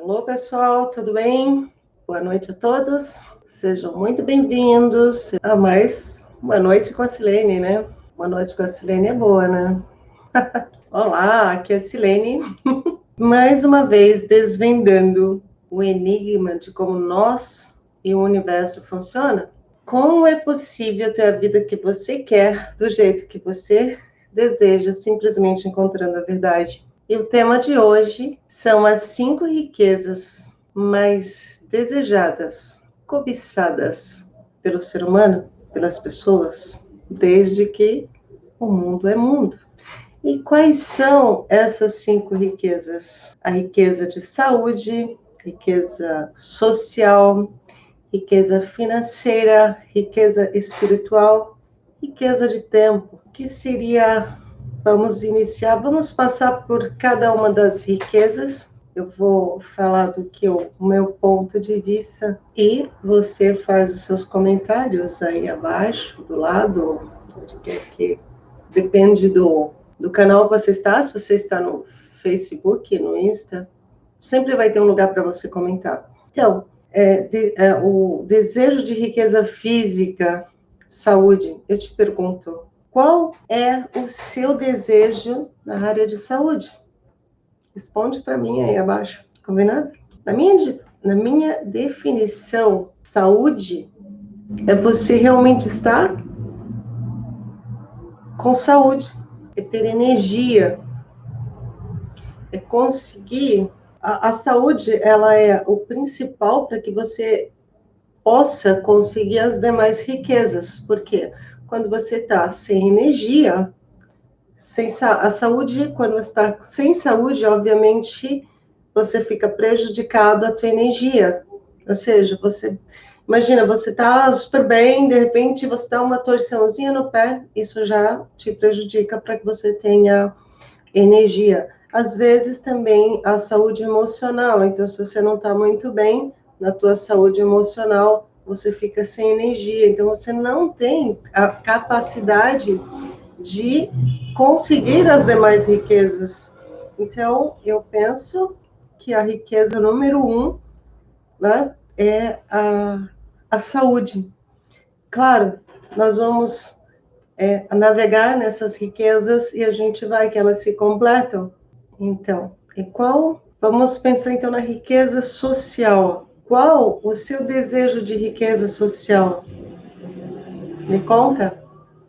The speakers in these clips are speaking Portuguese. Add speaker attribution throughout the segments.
Speaker 1: Alô, pessoal, tudo bem? Boa noite a todos. Sejam muito bem-vindos a mais uma noite com a Silene, né? Uma noite com a Silene é boa, né? Olá, aqui é a Silene. Mais uma vez desvendando o enigma de como nós e o universo funcionam. Como é possível ter a vida que você quer, do jeito que você deseja, simplesmente encontrando a verdade? E o tema de hoje são as 5 riquezas mais desejadas, cobiçadas pelo ser humano, pelas pessoas, desde que o mundo é mundo. E quais são essas 5 riquezas? A riqueza de saúde, riqueza social, riqueza financeira, riqueza espiritual, riqueza de tempo, que seria. Vamos iniciar, vamos passar por cada uma das riquezas. Eu vou falar do que o meu ponto de vista e você faz os seus comentários aí abaixo, do lado, que depende do canal que você está. Se você está no Facebook, no Insta, sempre vai ter um lugar para você comentar. Então, o desejo de riqueza física, saúde, eu te pergunto, qual é o seu desejo na área de saúde? Responde para mim aí abaixo, combinado? Na minha definição, saúde é você realmente estar com saúde, é ter energia, é conseguir. A saúde, ela é o principal para que você possa conseguir as demais riquezas, porque quando você está sem energia, a saúde, quando você está sem saúde, obviamente, você fica prejudicado a tua energia. Ou seja, imagina, você está super bem, de repente você dá uma torçãozinha no pé, isso já te prejudica para que você tenha energia. Às vezes também a saúde emocional, então se você não está muito bem na tua saúde emocional, você fica sem energia, então você não tem a capacidade de conseguir as demais riquezas. Então, eu penso que a riqueza número 1, né, é a saúde. Claro, nós vamos navegar nessas riquezas e a gente vai que elas se completam. Então, vamos pensar então na riqueza social. Qual o seu desejo de riqueza social? Me conta,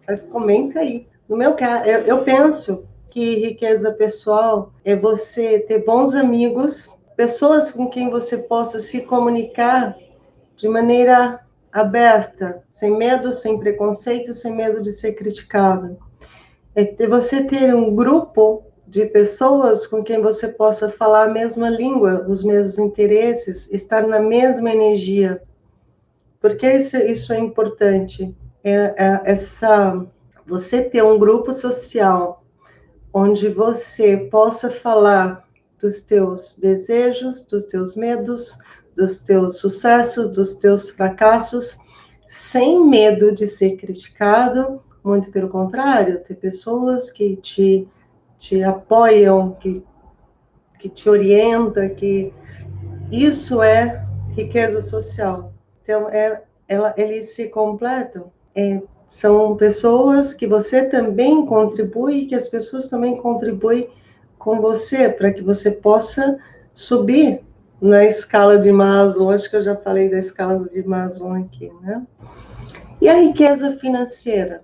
Speaker 1: mas comenta aí. No meu caso, eu penso que riqueza pessoal é você ter bons amigos, pessoas com quem você possa se comunicar de maneira aberta, sem medo, sem preconceito, sem medo de ser criticado. É você ter um grupo de pessoas com quem você possa falar a mesma língua, os mesmos interesses, estar na mesma energia. Porque isso é importante. Você ter um grupo social onde você possa falar dos teus desejos, dos teus medos, dos teus sucessos, dos teus fracassos, sem medo de ser criticado, muito pelo contrário, ter pessoas que te apoiam, que te orientam, isso é riqueza social. Então, eles se completam. São pessoas que você também contribui, que as pessoas também contribuem com você, para que você possa subir na escala de Maslow. Acho que eu já falei da escala de Maslow aqui, né? E a riqueza financeira?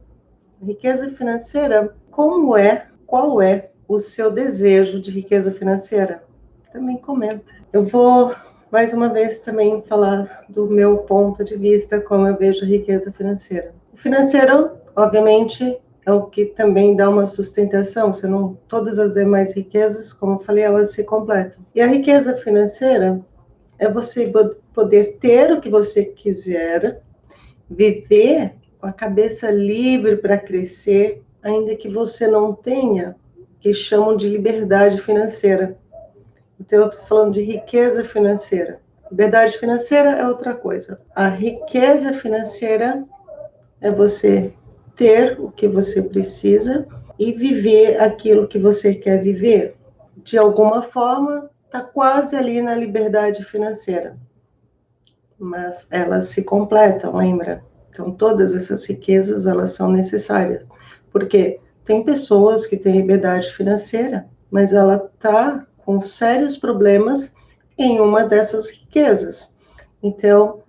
Speaker 1: A riqueza financeira, qual é o seu desejo de riqueza financeira? Também comenta. Eu vou, mais uma vez, também falar do meu ponto de vista, como eu vejo a riqueza financeira. O financeiro, obviamente, é o que também dá uma sustentação, senão todas as demais riquezas, como eu falei, elas se completam. E a riqueza financeira é você poder ter o que você quiser, viver com a cabeça livre para crescer, ainda que você não tenha, que chamam de liberdade financeira. Então, eu estou falando de riqueza financeira. Liberdade financeira é outra coisa. A riqueza financeira é você ter o que você precisa e viver aquilo que você quer viver. De alguma forma, está quase ali na liberdade financeira. Mas elas se completam, lembra? Então, todas essas riquezas, elas são necessárias. Porque tem pessoas que têm liberdade financeira, mas ela está com sérios problemas em uma dessas riquezas. Então,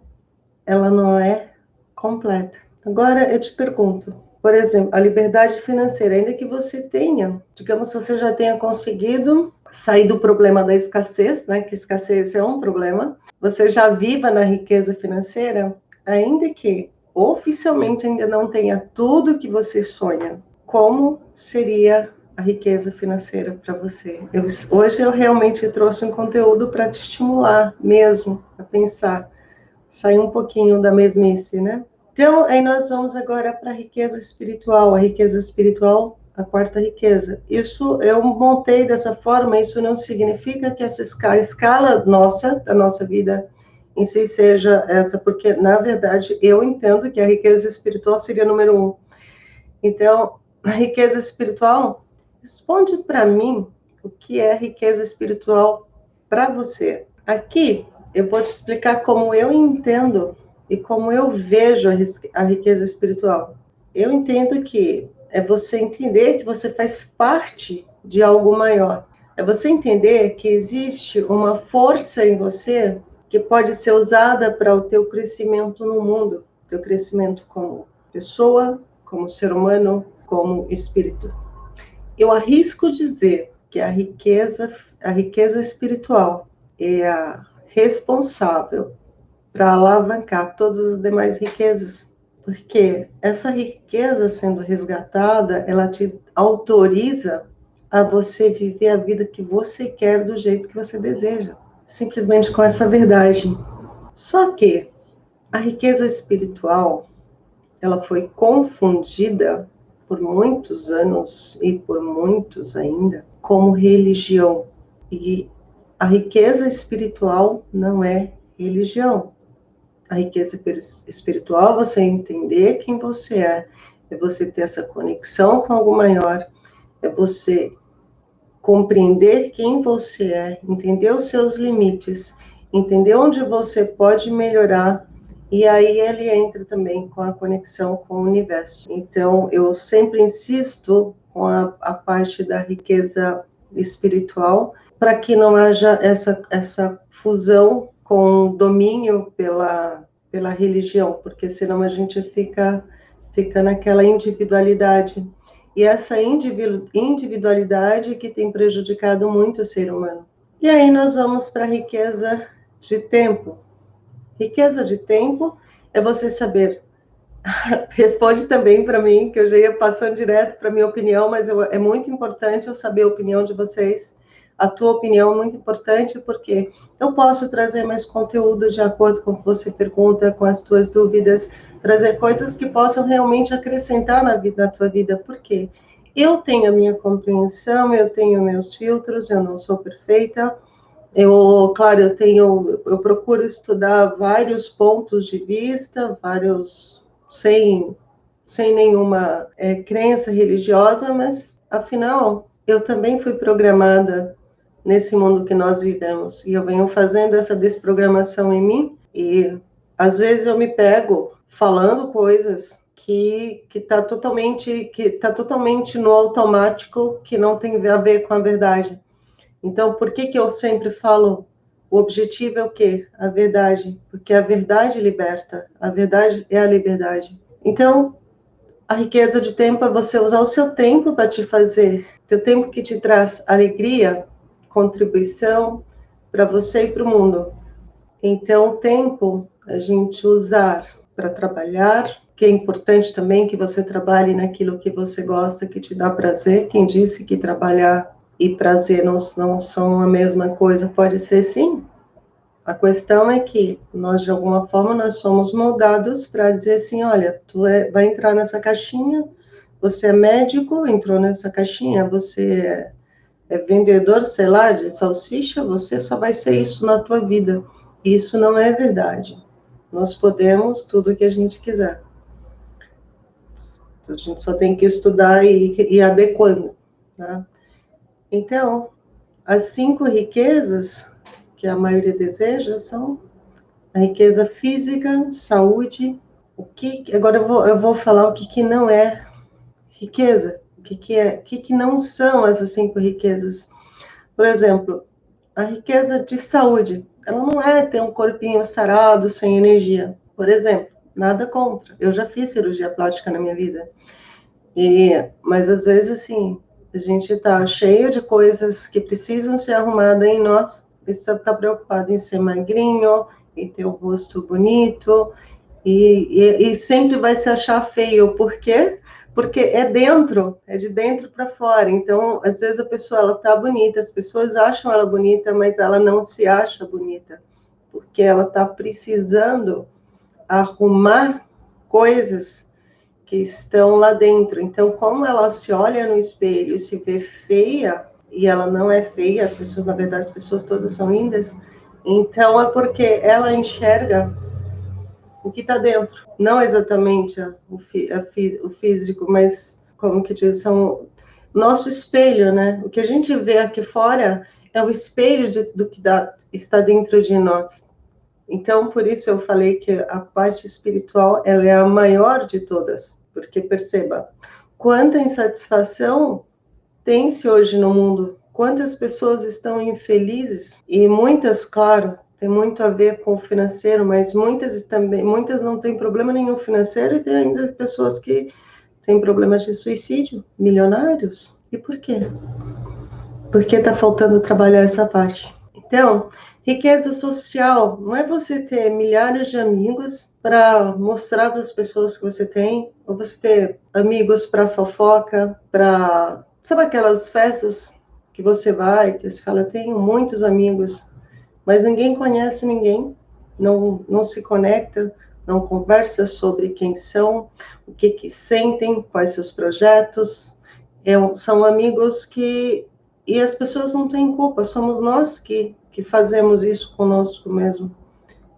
Speaker 1: ela não é completa. Agora, eu te pergunto, por exemplo, a liberdade financeira, ainda que você tenha, digamos que você já tenha conseguido sair do problema da escassez, né, que escassez é um problema, você já viva na riqueza financeira, ainda que oficialmente ainda não tenha tudo que você sonha, como seria a riqueza financeira para você? Hoje eu realmente trouxe um conteúdo para te estimular mesmo a pensar, sair um pouquinho da mesmice, né? Então, aí nós vamos agora para a riqueza espiritual. A riqueza espiritual, a quarta riqueza. Isso eu montei dessa forma, isso não significa que essa escala nossa, da nossa vida em si seja essa, porque, na verdade, eu entendo que a riqueza espiritual seria número 1. Então, a riqueza espiritual, responde para mim o que é riqueza espiritual para você. Aqui, eu vou te explicar como eu entendo e como eu vejo a riqueza espiritual. Eu entendo que é você entender que você faz parte de algo maior. É você entender que existe uma força em você que pode ser usada para o teu crescimento no mundo, teu crescimento como pessoa, como ser humano, como espírito. Eu arrisco dizer que a riqueza espiritual é a responsável para alavancar todas as demais riquezas, porque essa riqueza sendo resgatada, ela te autoriza a você viver a vida que você quer do jeito que você deseja, simplesmente com essa verdade. Só que a riqueza espiritual, ela foi confundida por muitos anos e por muitos ainda como religião. E a riqueza espiritual não é religião. A riqueza espiritual é você entender quem você é você ter essa conexão com algo maior, é você compreender quem você é, entender os seus limites, entender onde você pode melhorar, e aí ele entra também com a conexão com o universo. Então, eu sempre insisto com a parte da riqueza espiritual, para que não haja essa fusão com domínio pela religião, porque senão a gente fica naquela individualidade. E essa individualidade que tem prejudicado muito o ser humano. E aí nós vamos para a riqueza de tempo. Riqueza de tempo é você saber. Responde também para mim, que eu já ia passando direto para a minha opinião, mas é muito importante eu saber a opinião de vocês. A tua opinião é muito importante, porque eu posso trazer mais conteúdo de acordo com o que você pergunta, com as tuas dúvidas, trazer coisas que possam realmente acrescentar na tua vida, porque eu tenho a minha compreensão, eu tenho meus filtros, eu não sou perfeita. Claro, eu procuro estudar vários pontos de vista, sem nenhuma crença religiosa, mas afinal eu também fui programada nesse mundo que nós vivemos, e eu venho fazendo essa desprogramação em mim, e às vezes eu me pego falando coisas que tá totalmente no automático, que não tem a ver com a verdade. Então, por que eu sempre falo, o objetivo é o quê? A verdade, porque a verdade liberta, a verdade é a liberdade. Então, a riqueza de tempo é você usar o seu tempo para te fazer, teu tempo que te traz alegria, contribuição para você e para o mundo. Então, o tempo a gente usar para trabalhar, que é importante também que você trabalhe naquilo que você gosta, que te dá prazer. Quem disse que trabalhar e prazer não são a mesma coisa? Pode ser sim. A questão é que nós, de alguma forma, nós somos moldados para dizer assim, olha, vai entrar nessa caixinha, você é médico, entrou nessa caixinha, você é vendedor, sei lá, de salsicha, você só vai ser isso na tua vida. Isso não é verdade. Nós podemos tudo o que a gente quiser. A gente só tem que estudar e ir adequando, tá? Então, as 5 riquezas que a maioria deseja são a riqueza física, saúde. Agora eu vou falar o que não é riqueza, o que não são essas 5 riquezas. Por exemplo, a riqueza de saúde, ela não é ter um corpinho sarado, sem energia. Por exemplo, nada contra. Eu já fiz cirurgia plástica na minha vida. Mas às vezes, assim, a gente está cheio de coisas que precisam ser arrumadas em nós. Você está preocupado em ser magrinho, em ter um rosto bonito, e sempre vai se achar feio. Por quê? Porque é de dentro para fora. Então, às vezes a pessoa ela tá bonita, as pessoas acham ela bonita, mas ela não se acha bonita, porque ela está precisando arrumar coisas que estão lá dentro. Então, como ela se olha no espelho e se vê feia, e ela não é feia, as pessoas, na verdade, as pessoas todas são lindas, então é porque ela enxerga o que está dentro, não exatamente o físico, mas como que diz, são nosso espelho, né? O que a gente vê aqui fora é o espelho do que está dentro de nós. Então, por isso eu falei que a parte espiritual ela é a maior de todas, porque perceba, quanta insatisfação tem-se hoje no mundo, quantas pessoas estão infelizes, e muitas, claro, tem muito a ver com o financeiro, mas muitas não têm problema nenhum financeiro, e tem ainda pessoas que têm problemas de suicídio, milionários. E por quê? Porque está faltando trabalhar essa parte. Então, riqueza social não é você ter milhares de amigos para mostrar para as pessoas que você tem, ou você ter amigos para fofoca, para... Sabe aquelas festas que você vai, que você fala, tenho muitos amigos, mas ninguém conhece ninguém, não se conecta, não conversa sobre quem são, o que sentem, quais seus projetos. São amigos que... E as pessoas não têm culpa, somos nós que fazemos isso conosco mesmo.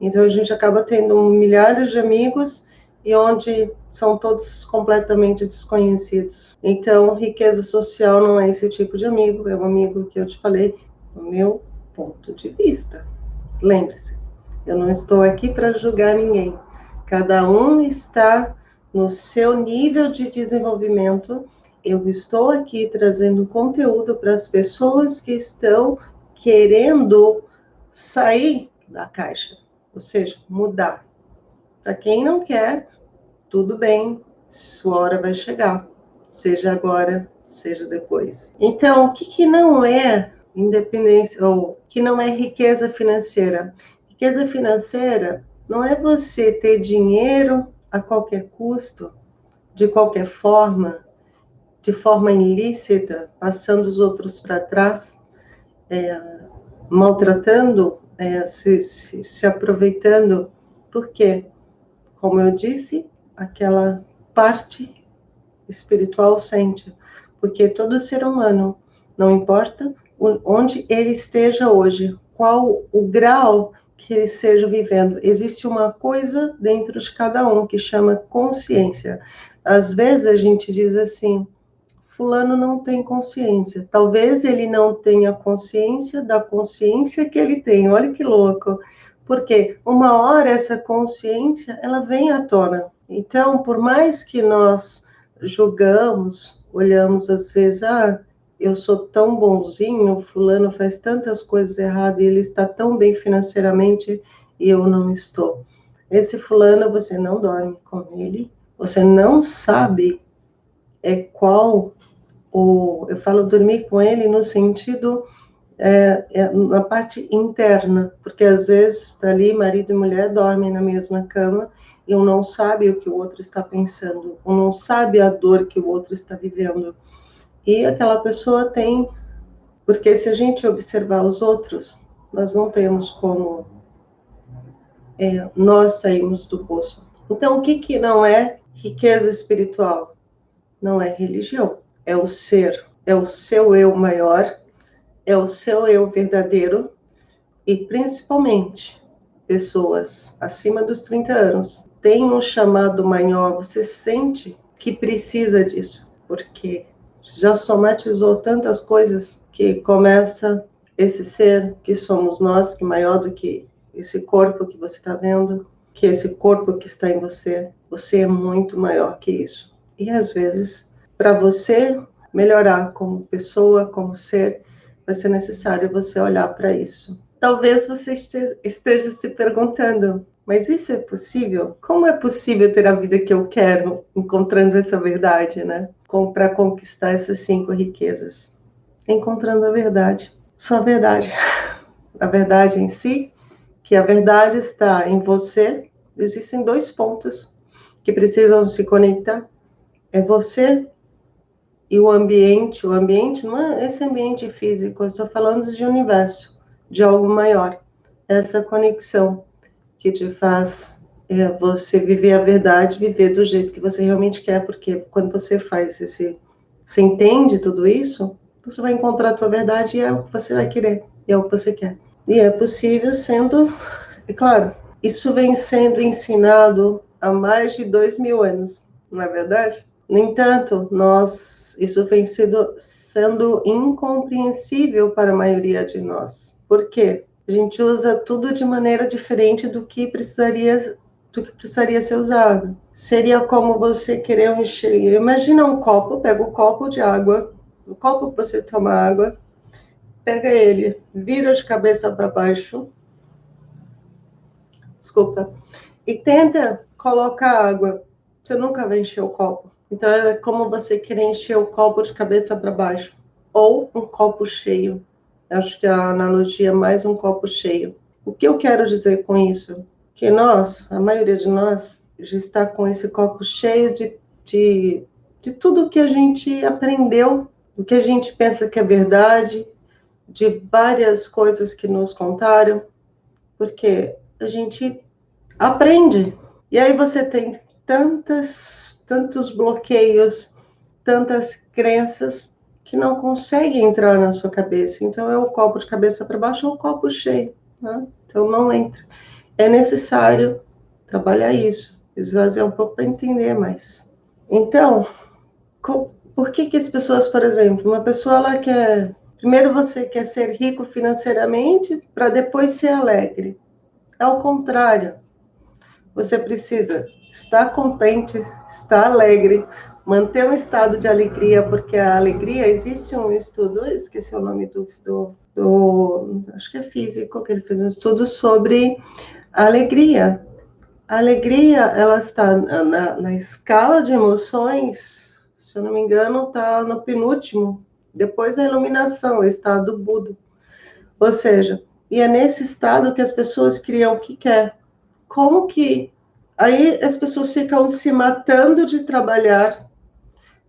Speaker 1: Então a gente acaba tendo milhares de amigos e onde são todos completamente desconhecidos. Então, riqueza social não é esse tipo de amigo, é um amigo que eu te falei, o meu ponto de vista. Lembre-se, eu não estou aqui para julgar ninguém. Cada um está no seu nível de desenvolvimento. Eu estou aqui trazendo conteúdo para as pessoas que estão querendo sair da caixa, ou seja, mudar. Para quem não quer, tudo bem, sua hora vai chegar, seja agora, seja depois. Então, o que não é independência, ou que não é riqueza financeira? Riqueza financeira não é você ter dinheiro a qualquer custo, de qualquer forma, de forma ilícita, passando os outros para trás, maltratando, se aproveitando. Por quê? Como eu disse, aquela parte espiritual sente, porque todo ser humano, não importa onde ele esteja hoje, qual o grau que ele esteja vivendo, existe uma coisa dentro de cada um que chama consciência. Às vezes a gente diz assim, fulano não tem consciência. Talvez ele não tenha consciência da consciência que ele tem. Olha que louco. Porque uma hora essa consciência, ela vem à tona. Então, por mais que nós julgamos, olhamos às vezes, eu sou tão bonzinho, fulano faz tantas coisas erradas e ele está tão bem financeiramente e eu não estou. Esse fulano, você não dorme com ele, você não sabe qual eu falo dormir com ele no sentido na parte interna, porque às vezes ali marido e mulher dormem na mesma cama e um não sabe o que o outro está pensando, um não sabe a dor que o outro está vivendo. E aquela pessoa tem, porque se a gente observar os outros, nós não temos como nós sairmos do poço. Então, o que não é riqueza espiritual? Não é religião, é o ser, é o seu eu maior, é o seu eu verdadeiro, e principalmente pessoas acima dos 30 anos têm um chamado maior, você sente que precisa disso, porque já somatizou tantas coisas que começa esse ser que somos nós, que é maior do que esse corpo que você está vendo, que esse corpo que está em você, você é muito maior que isso. E às vezes, para você melhorar como pessoa, como ser, vai ser necessário você olhar para isso. Talvez você esteja se perguntando, mas isso é possível? Como é possível ter a vida que eu quero, encontrando essa verdade, né? Como para conquistar essas 5 riquezas? Encontrando a verdade. Só a verdade. A verdade em si, que a verdade está em você. Existem 2 pontos que precisam se conectar. É você e o ambiente. O ambiente não é esse ambiente físico, eu estou falando de universo, de algo maior. Essa conexão que te faz você viver a verdade, viver do jeito que você realmente quer, porque quando você faz você entende tudo isso, você vai encontrar a tua verdade e é o que você vai querer, e é o que você quer. E é possível sendo, é claro, isso vem sendo ensinado há mais de 2000 anos, não é verdade? No entanto, isso vem sendo incompreensível para a maioria de nós. Por quê? A gente usa tudo de maneira diferente do que precisaria ser usado. Seria como você querer encher. Imagina um copo, pega o copo de água, o copo que você toma água, pega ele, vira de cabeça para baixo, desculpa, e tenta colocar água. Você nunca vai encher o copo. Então é como você querer encher o copo de cabeça para baixo, ou um copo cheio. Acho que a analogia é mais um copo cheio. O que eu quero dizer com isso? Que nós, a maioria de nós, já está com esse copo cheio de tudo que a gente aprendeu, do que a gente pensa que é verdade, de várias coisas que nos contaram, porque a gente aprende. E aí você tem tantos bloqueios, tantas crenças que não conseguem entrar na sua cabeça. Então é o copo de cabeça para baixo ou o copo cheio, né? Então não entra. É necessário trabalhar isso, esvaziar um pouco para entender mais. Então, por que as pessoas, por exemplo, uma pessoa ela quer, primeiro você quer ser rico financeiramente para depois ser alegre. É o contrário. Você precisa estar contente, estar alegre, manter um estado de alegria, porque a alegria, existe um estudo, eu esqueci o nome acho que é físico, que ele fez um estudo sobre a alegria. A alegria, ela está na escala de emoções, se eu não me engano, está no penúltimo, depois da iluminação, o estado Buda. Ou seja, e é nesse estado que as pessoas criam o que quer. Como que aí as pessoas ficam se matando de trabalhar,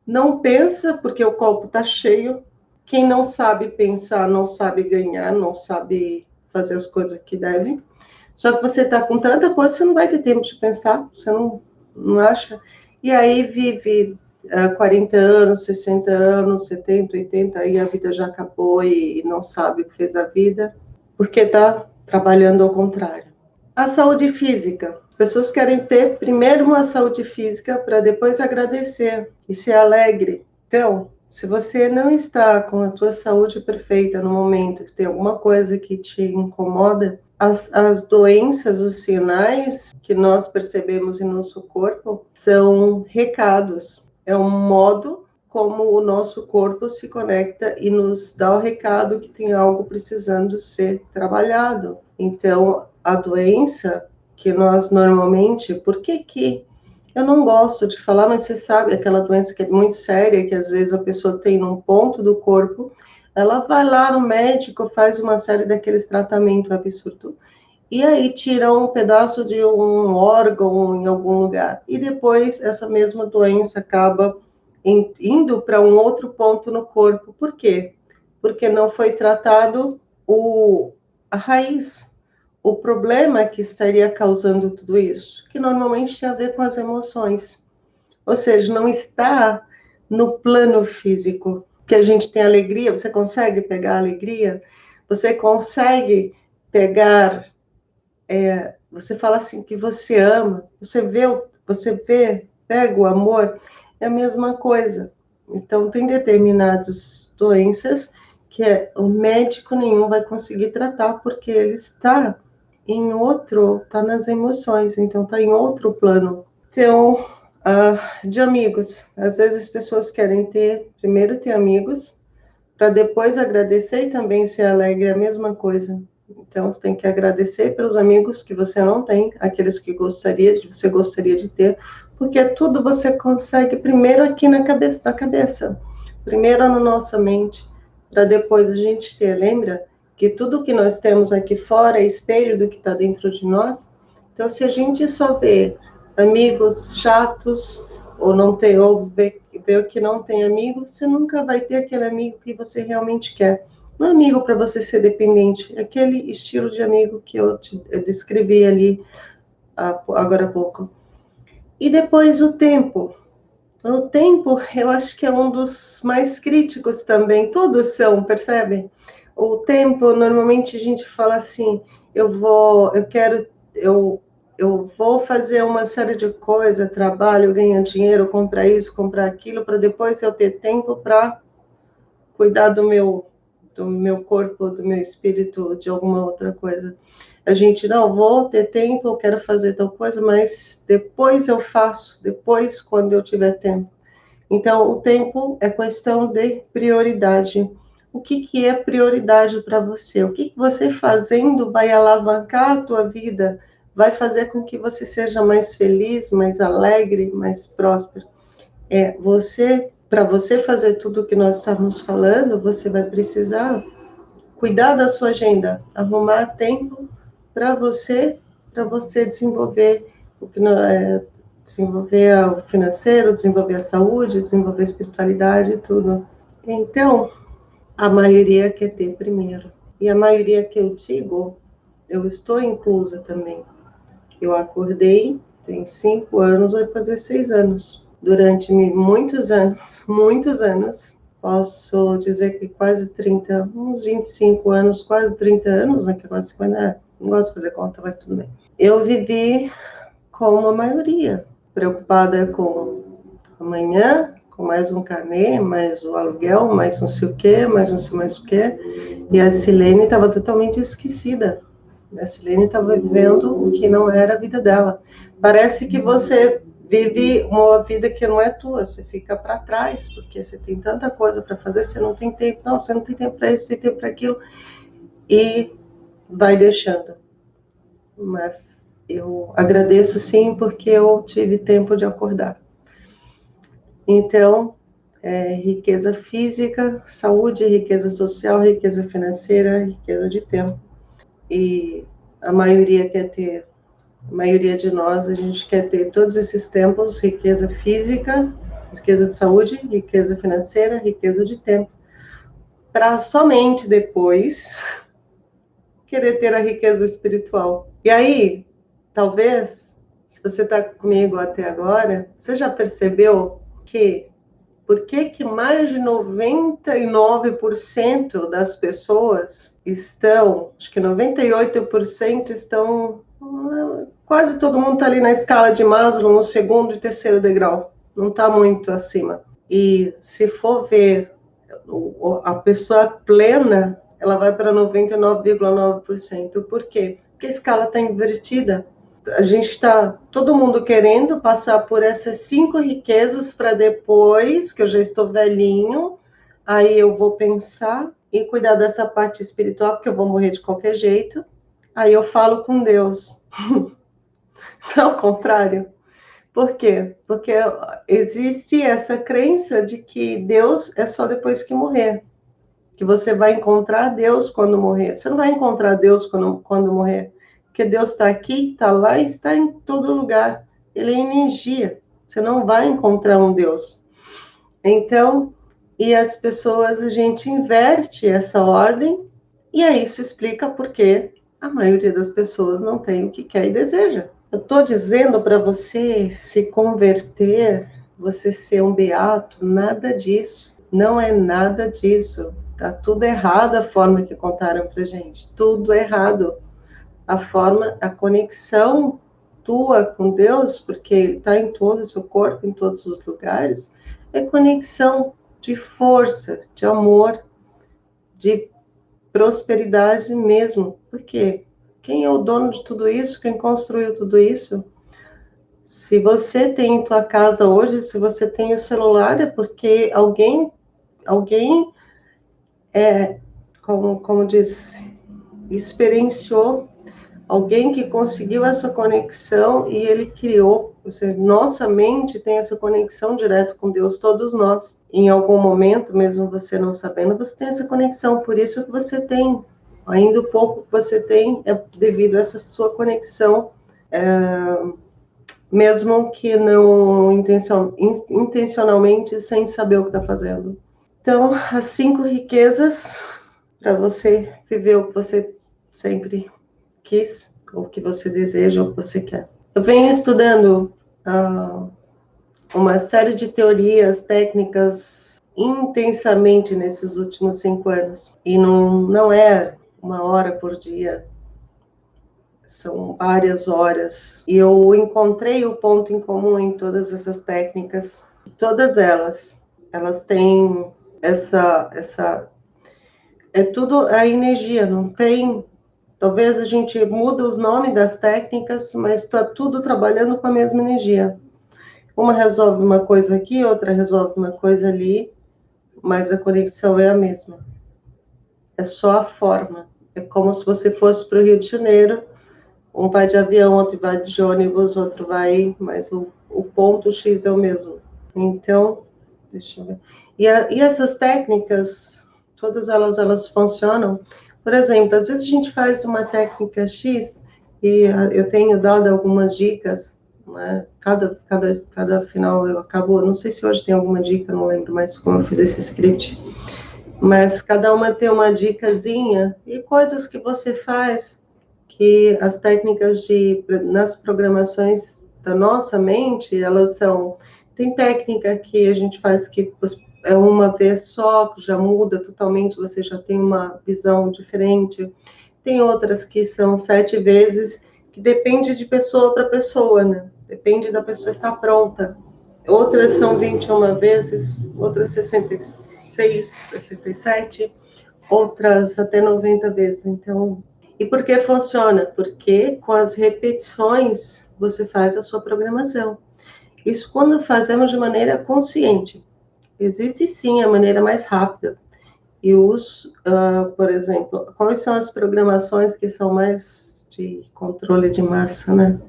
Speaker 1: não pensa porque o copo está cheio. Quem não sabe pensar, não sabe ganhar, não sabe fazer as coisas que deve. Só que você está com tanta coisa, você não vai ter tempo de pensar, você não acha? E aí vive 40 anos, 60 anos, 70, 80, aí a vida já acabou e não sabe o que fez a vida, porque está trabalhando ao contrário. A saúde física. As pessoas querem ter primeiro uma saúde física para depois agradecer e ser alegre. Então, se você não está com a tua saúde perfeita no momento, que tem alguma coisa que te incomoda, as doenças, os sinais que nós percebemos em nosso corpo são recados. É um modo como o nosso corpo se conecta e nos dá o recado que tem algo precisando ser trabalhado. Então, a doença que nós normalmente, por que eu não gosto de falar, mas você sabe, aquela doença que é muito séria, que às vezes a pessoa tem num ponto do corpo, ela vai lá no médico, faz uma série daqueles tratamentos absurdos, e aí tiram um pedaço de um órgão em algum lugar, e depois essa mesma doença acaba indo para um outro ponto no corpo. Por quê? Porque não foi tratado a raiz, o problema que estaria causando tudo isso, que normalmente tem a ver com as emoções. Ou seja, não está no plano físico, que a gente tem alegria, você consegue pegar a alegria, você consegue pegar, você fala assim que você ama, pega o amor, é a mesma coisa. Então, tem determinadas doenças o médico nenhum vai conseguir tratar, porque ele está está nas emoções, então está em outro plano. Então, de amigos, às vezes as pessoas querem primeiro ter amigos, para depois agradecer e também ser alegre, é a mesma coisa. Então, você tem que agradecer pelos amigos que você não tem, aqueles que você gostaria de ter, porque tudo você consegue primeiro aqui na cabeça, primeiro na nossa mente, para depois a gente ter. Lembra que tudo que nós temos aqui fora é espelho do que está dentro de nós? Então, se a gente só vê amigos chatos, ou não tem, ou vê que não tem amigo, você nunca vai ter aquele amigo que você realmente quer. Não é amigo para você ser dependente, é aquele estilo de amigo que eu descrevi ali agora há pouco. E depois o tempo. O tempo, eu acho que é um dos mais críticos também, todos são, percebe? O tempo, normalmente a gente fala assim, eu vou fazer uma série de coisas, trabalho, ganhar dinheiro, comprar isso, comprar aquilo, para depois eu ter tempo para cuidar do meu corpo, do meu espírito, de alguma outra coisa. A gente, não, vou ter tempo, eu quero fazer tal coisa, mas depois eu faço, depois quando eu tiver tempo. Então, o tempo é questão de prioridade. O que é prioridade para você? O que você fazendo vai alavancar a tua vida, vai fazer com que você seja mais feliz, mais alegre, mais próspero. Para você fazer tudo o que nós estamos falando, você vai precisar cuidar da sua agenda, arrumar tempo para você desenvolver o que desenvolver o financeiro, desenvolver a saúde, desenvolver a espiritualidade e tudo. Então, a maioria quer ter primeiro. E a maioria que eu digo, eu estou inclusa também. Eu acordei, tem 5 anos, vai fazer 6 anos. Durante muitos anos, posso dizer que quase 30, uns 25 anos, quase 30 anos, né, que agora 50, não gosto de fazer conta, mas tudo bem. Eu vivi como a maioria, preocupada com amanhã, com mais um carnê, mais o aluguel, mais não sei o quê, mais não sei mais o quê. E a Silene estava totalmente esquecida. A Silene estava vivendo o que não era a vida dela. Parece que você vive uma vida que não é tua, você fica para trás, porque você tem tanta coisa para fazer, você não tem tempo, não, você não tem tempo para isso, tem tempo para aquilo, e vai deixando. Mas eu agradeço sim, porque eu tive tempo de acordar. Então, riqueza física, saúde, riqueza social, riqueza financeira, riqueza de tempo. E a maioria de nós, a gente quer ter todos esses tempos, riqueza física, riqueza de saúde, riqueza financeira, riqueza de tempo, para somente depois querer ter a riqueza espiritual. E aí, talvez, se você está comigo até agora, você já percebeu que por que mais de 99% das pessoas acho que 98% estão, quase todo mundo está ali na escala de Maslow, no segundo e terceiro degrau, não está muito acima. E se for ver a pessoa plena, ela vai para 99,9%. Por quê? Porque a escala está invertida. A gente está, todo mundo querendo passar por essas 5 riquezas para depois, que eu já estou velhinho, aí eu vou pensar em cuidar dessa parte espiritual, porque eu vou morrer de qualquer jeito. Aí eu falo com Deus. Não, ao contrário. Por quê? Porque existe essa crença de que Deus é só depois que morrer. Que você vai encontrar Deus quando morrer. Você não vai encontrar Deus quando morrer. Porque Deus está aqui, está lá e está em todo lugar. Ele é energia. Você não vai encontrar um Deus. Então, e as pessoas, a gente inverte essa ordem, e aí isso explica por que a maioria das pessoas não tem o que quer e deseja. Eu estou dizendo para você se converter, você ser um beato, nada disso. Não é nada disso. Tá tudo errado a forma que contaram pra gente. Tudo errado. A conexão tua com Deus, porque Ele está em todo o seu corpo, em todos os lugares, é conexão de força, de amor, de prosperidade mesmo. Por quê? Quem é o dono de tudo isso? Quem construiu tudo isso? Se você tem em tua casa hoje, se você tem o celular, é porque alguém como diz, experienciou, alguém que conseguiu essa conexão e ele criou. Ou seja, nossa mente tem essa conexão direto com Deus, todos nós. Em algum momento, mesmo você não sabendo, você tem essa conexão. Por isso que você tem, ainda o pouco que você tem é devido a essa sua conexão, mesmo que não intencionalmente, sem saber o que está fazendo. Então, as 5 riquezas para você viver o que você sempre quis, ou que você deseja, ou que você quer. Eu venho estudando uma série de teorias, técnicas, intensamente nesses últimos 5 anos. E não é 1 hora por dia, são várias horas. E eu encontrei o ponto em comum em todas essas técnicas. Todas elas têm essa é tudo a energia, não tem. Talvez a gente muda os nomes das técnicas, mas está tudo trabalhando com a mesma energia. Uma resolve uma coisa aqui, outra resolve uma coisa ali, mas a conexão é a mesma. É só a forma. É como se você fosse para o Rio de Janeiro, um vai de avião, outro vai de ônibus, outro vai, mas o ponto X é o mesmo. Então, deixa eu ver. E essas técnicas, todas elas funcionam. Por exemplo, às vezes a gente faz uma técnica X e eu tenho dado algumas dicas, né? Cada final eu acabo, não sei se hoje tem alguma dica, não lembro mais como eu fiz esse script, mas cada uma tem uma dicasinha e coisas que você faz que as técnicas nas programações da nossa mente, elas são. Tem técnica que a gente faz que é uma vez só, já muda totalmente, você já tem uma visão diferente. Tem outras que são 7 vezes, que depende de pessoa para pessoa, né? Depende da pessoa estar pronta. Outras são 21 vezes, outras 66, 67, outras até 90 vezes. Então, e por que funciona? Porque com as repetições você faz a sua programação. Isso quando fazemos de maneira consciente. Existe sim a maneira mais rápida. E por exemplo, quais são as programações que são mais de controle de massa, né?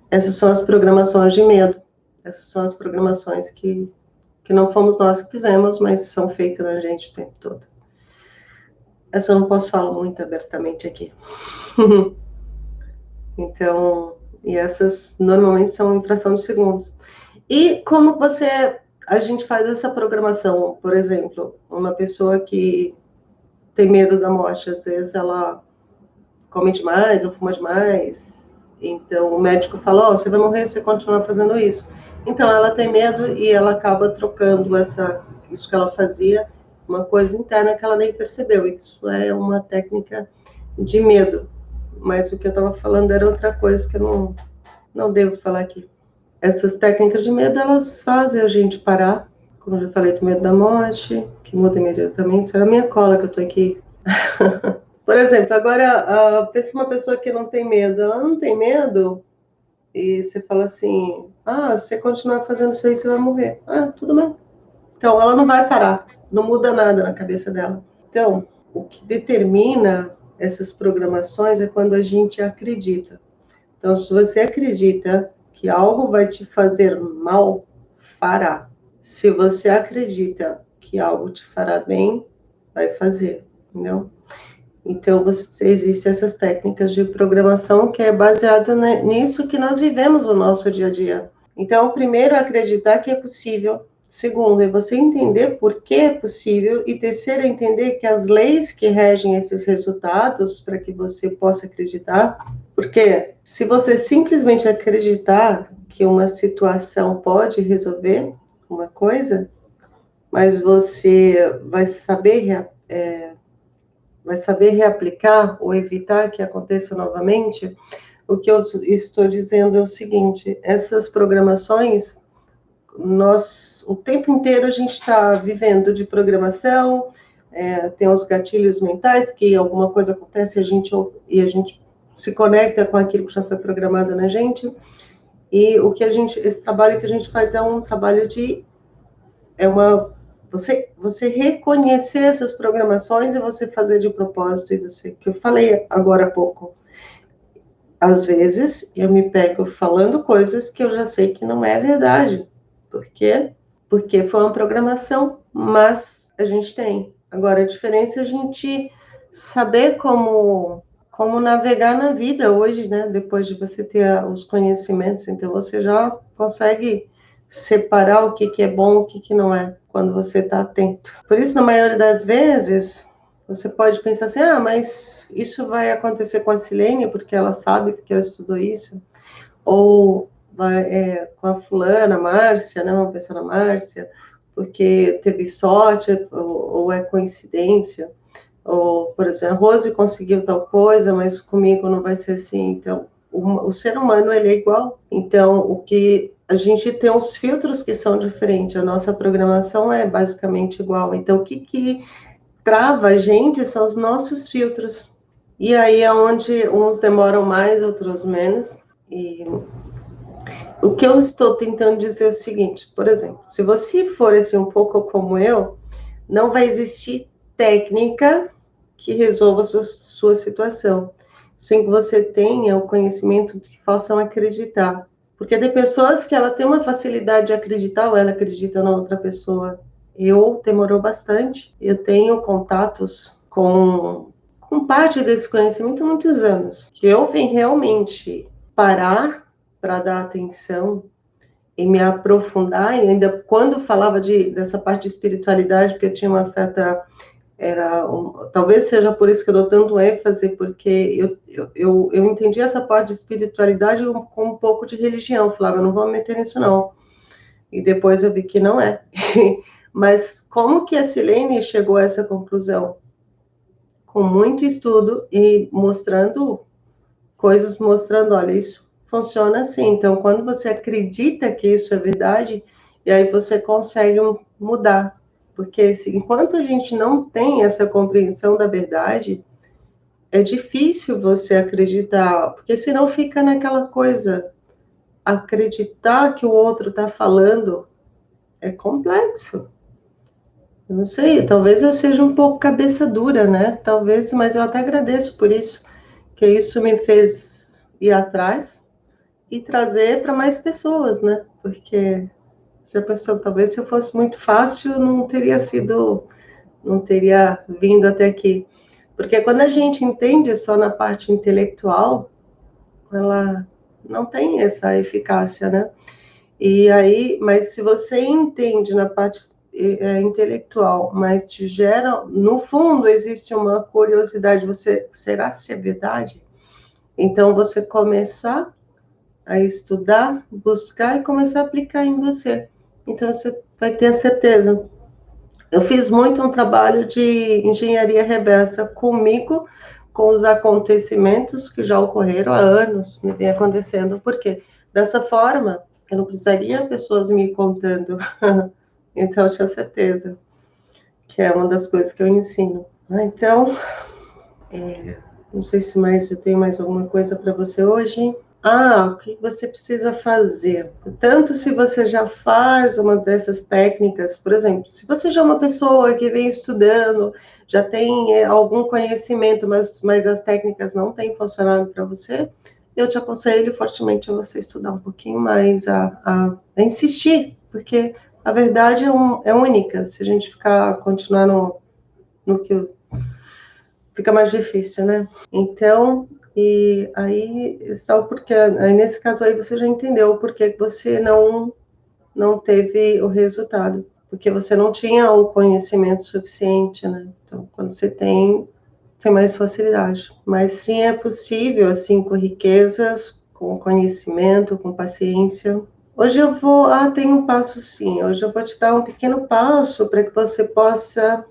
Speaker 1: Essas são as programações de medo. Essas são as programações que não fomos nós que fizemos, mas são feitas na gente o tempo todo. Essa eu não posso falar muito abertamente aqui. Então, e essas normalmente são em fração de segundos. E como a gente faz essa programação? Por exemplo, uma pessoa que tem medo da morte, às vezes ela come demais ou fuma demais, então o médico fala, você vai morrer se você continuar fazendo isso. Então ela tem medo e ela acaba trocando isso que ela fazia, uma coisa interna que ela nem percebeu. Isso é uma técnica de medo. Mas o que eu estava falando era outra coisa que eu não devo falar aqui. Essas técnicas de medo, elas fazem a gente parar, como eu já falei, do medo da morte, que muda imediatamente. Será a minha cola que eu tô aqui. Por exemplo, agora, pensa uma pessoa que não tem medo. Ela não tem medo e você fala assim, se você continuar fazendo isso aí, você vai morrer. Tudo bem. Então, ela não vai parar. Não muda nada na cabeça dela. Então, o que determina essas programações é quando a gente acredita. Então, se você acredita que algo vai te fazer mal, fará. Se você acredita que algo te fará bem, vai fazer, entendeu? Então, existem essas técnicas de programação que é baseado nisso que nós vivemos no nosso dia a dia. Então, primeiro, acreditar que é possível. Segundo, é você entender por que é possível. E terceiro, é entender que as leis que regem esses resultados para que você possa acreditar. Porque se você simplesmente acreditar que uma situação pode resolver uma coisa, mas você vai saber reaplicar ou evitar que aconteça novamente, o que eu estou dizendo é o seguinte, essas programações, o tempo inteiro a gente está vivendo de programação, Tem os gatilhos mentais, que alguma coisa acontece e a gente se conecta com aquilo que já foi programado na gente. E esse trabalho que a gente faz é um trabalho você reconhecer essas programações e você fazer de propósito, que eu falei agora há pouco. Às vezes, eu me pego falando coisas que eu já sei que não é verdade. Por quê? Porque foi uma programação, mas a gente tem. Agora, a diferença é a gente saber como navegar na vida hoje, né? Depois de você ter os conhecimentos, então você já consegue separar o que é bom, o que não é, quando você está atento. Por isso, na maioria das vezes, você pode pensar assim, mas isso vai acontecer com a Silene, porque ela sabe, porque ela estudou isso, ou com a fulana, Márcia, né? Vamos pensar na Márcia, porque teve sorte, ou é coincidência. Ou, por exemplo, a Rose conseguiu tal coisa, mas comigo não vai ser assim. Então, o ser humano, ele é igual. Então, a gente tem uns filtros que são diferentes. A nossa programação é basicamente igual. Então, o que trava a gente são os nossos filtros. E aí é onde uns demoram mais, outros menos. E o que eu estou tentando dizer é o seguinte, por exemplo, se você for assim um pouco como eu, não vai existir técnica que resolva a sua situação, sem que você tenha o conhecimento que possam acreditar. Porque tem pessoas que ela tem uma facilidade de acreditar ou ela acredita na outra pessoa. Eu demorou bastante. Eu tenho contatos com parte desse conhecimento há muitos anos. Que eu vim realmente parar para dar atenção e me aprofundar, e ainda quando falava dessa parte de espiritualidade, porque eu tinha uma certa, talvez seja por isso que eu dou tanto ênfase, porque eu entendi essa parte de espiritualidade com um pouco de religião, eu falava, não vou me meter nisso não, e depois eu vi que não é. Mas como que a Silene chegou a essa conclusão? Com muito estudo e mostrando olha, isso funciona assim. Então, quando você acredita que isso é verdade, e aí você consegue mudar. Porque enquanto a gente não tem essa compreensão da verdade, é difícil você acreditar, porque senão fica naquela coisa, acreditar que o outro está falando é complexo. Eu não sei, talvez eu seja um pouco cabeça dura, né? Talvez, mas eu até agradeço por isso, que isso me fez ir atrás e trazer para mais pessoas, né? Porque já pensou, talvez se eu fosse muito fácil, não teria vindo até aqui. Porque quando a gente entende só na parte intelectual, ela não tem essa eficácia, né? E aí, mas se você entende na parte intelectual, mas te gera, no fundo existe uma curiosidade, será se é verdade? Então você começar a estudar, buscar e começar a aplicar em você. Então você vai ter a certeza. Eu fiz muito um trabalho de engenharia reversa comigo, com os acontecimentos que já ocorreram há anos, né, vem acontecendo. Por quê? Dessa forma, eu não precisaria pessoas me contando. Então, eu tinha certeza que é uma das coisas que eu ensino. Então, não sei se eu tenho mais alguma coisa para você hoje. O que você precisa fazer? Tanto se você já faz uma dessas técnicas, por exemplo, se você já é uma pessoa que vem estudando, já tem algum conhecimento, mas as técnicas não têm funcionado para você, eu te aconselho fortemente a você estudar um pouquinho mais, a insistir, porque a verdade é única. Se a gente continuar no que fica mais difícil, né? Então, e aí, só porque, aí nesse caso aí você já entendeu por que você não teve o resultado, porque você não tinha o conhecimento suficiente, né? Então, quando você tem mais facilidade. Mas sim, é possível, assim, com riquezas, com conhecimento, com paciência. Hoje tem um passo sim, hoje eu vou te dar um pequeno passo para que você possa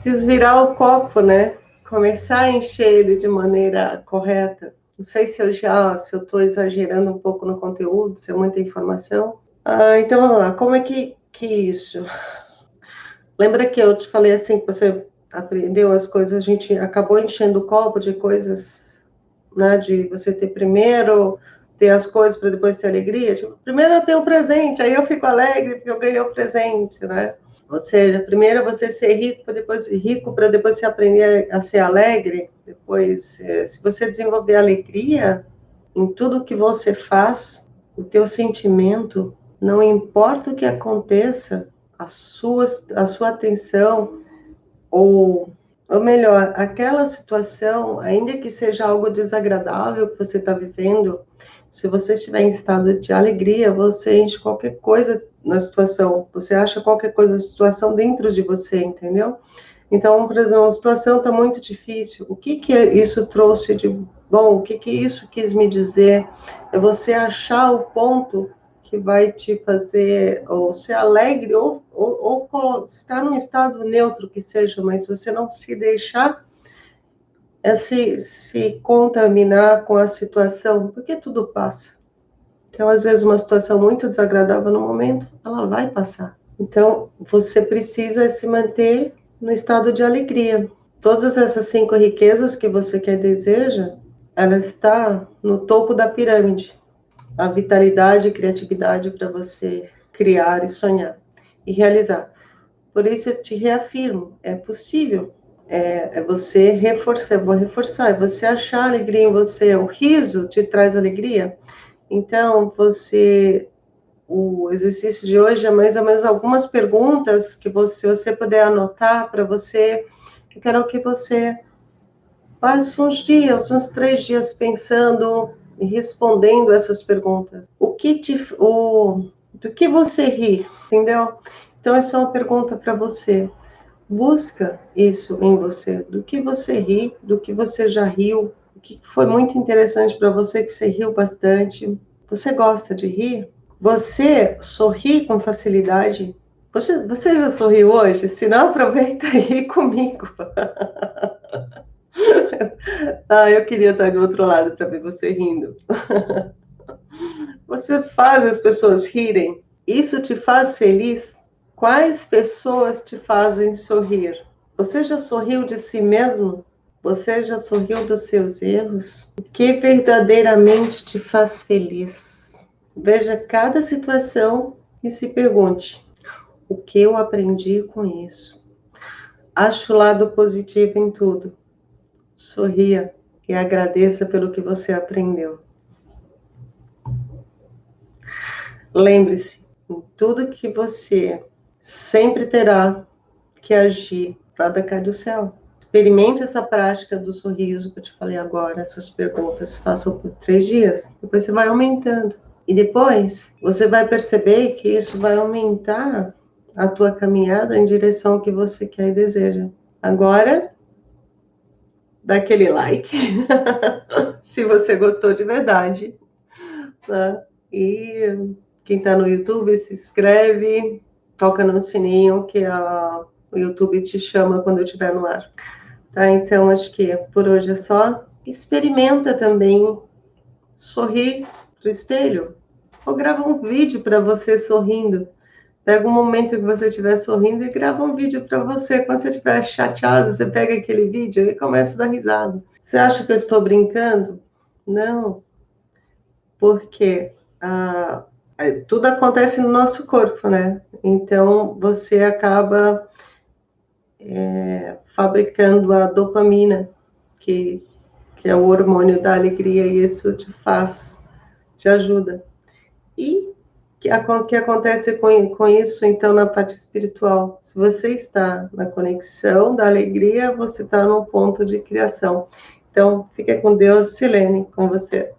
Speaker 1: desvirar o copo, né? Começar a encher ele de maneira correta. Não sei se eu estou exagerando um pouco no conteúdo, se é muita informação. Então vamos lá. Como é que isso? Lembra que eu te falei assim, que você aprendeu as coisas, a gente acabou enchendo o copo de coisas, né, de você ter primeiro, ter as coisas para depois ter alegria. Tipo, primeiro eu tenho um presente, aí eu fico alegre porque eu ganhei o presente, né? Ou seja, primeiro você ser rico para depois você aprender a ser alegre. Depois, se você desenvolver alegria em tudo que você faz, o teu sentimento, não importa o que aconteça, a sua atenção, ou melhor, aquela situação, ainda que seja algo desagradável que você está vivendo, se você estiver em estado de alegria, você enche qualquer coisa na situação, você acha qualquer coisa na situação dentro de você, entendeu? Então, por exemplo, a situação está muito difícil, o que que isso trouxe de bom? O que que isso quis me dizer? É você achar o ponto que vai te fazer ou ser alegre ou estar num estado neutro que seja, mas você não se deixar se contaminar com a situação, porque tudo passa. Então, às vezes, uma situação muito desagradável no momento, ela vai passar. Então, você precisa se manter no estado de alegria. Todas essas 5 riquezas que você quer e deseja, ela está no topo da pirâmide. A vitalidade e criatividade para você criar e sonhar e realizar. Por isso eu te reafirmo, é possível. É você reforçar, eu vou reforçar, é você achar alegria em você. O riso te traz alegria. Então, o exercício de hoje é mais ou menos algumas perguntas que você puder anotar para você. Eu quero que você passe uns dias, uns 3 dias pensando e respondendo essas perguntas. Do que você ri, entendeu? Então, essa é uma pergunta para você. Busca isso em você. Do que você ri, do que você já riu, o que foi muito interessante para você, que você riu bastante. Você gosta de rir? Você sorri com facilidade? Você já sorriu hoje? Se não, aproveita e ri comigo. Eu queria estar do outro lado para ver você rindo. Você faz as pessoas rirem? Isso te faz feliz? Quais pessoas te fazem sorrir? Você já sorriu de si mesmo? Você já sorriu dos seus erros? O que verdadeiramente te faz feliz? Veja cada situação e se pergunte: o que eu aprendi com isso? Ache o lado positivo em tudo. Sorria e agradeça pelo que você aprendeu. Lembre-se, em tudo que você sempre terá que agir, nada cai do céu. Experimente essa prática do sorriso que eu te falei agora, essas perguntas, façam por 3 dias, depois você vai aumentando. E depois você vai perceber que isso vai aumentar a tua caminhada em direção ao que você quer e deseja. Agora, dá aquele like, se você gostou de verdade, né? E quem está no YouTube, se inscreve, toca no sininho que o YouTube te chama quando eu estiver no ar. Tá? Então, acho que por hoje é só. Experimenta também sorrir pro espelho. Ou grava um vídeo para você sorrindo. Pega um momento que você estiver sorrindo e grava um vídeo para você. Quando você estiver chateado, você pega aquele vídeo e começa a dar risada. Você acha que eu estou brincando? Não, porque tudo acontece no nosso corpo, né? Então, você acaba fabricando a dopamina, que é o hormônio da alegria, e isso te ajuda. E o que acontece com isso, então, na parte espiritual? Se você está na conexão da alegria, você está num ponto de criação. Então, fica com Deus, Silene, com você.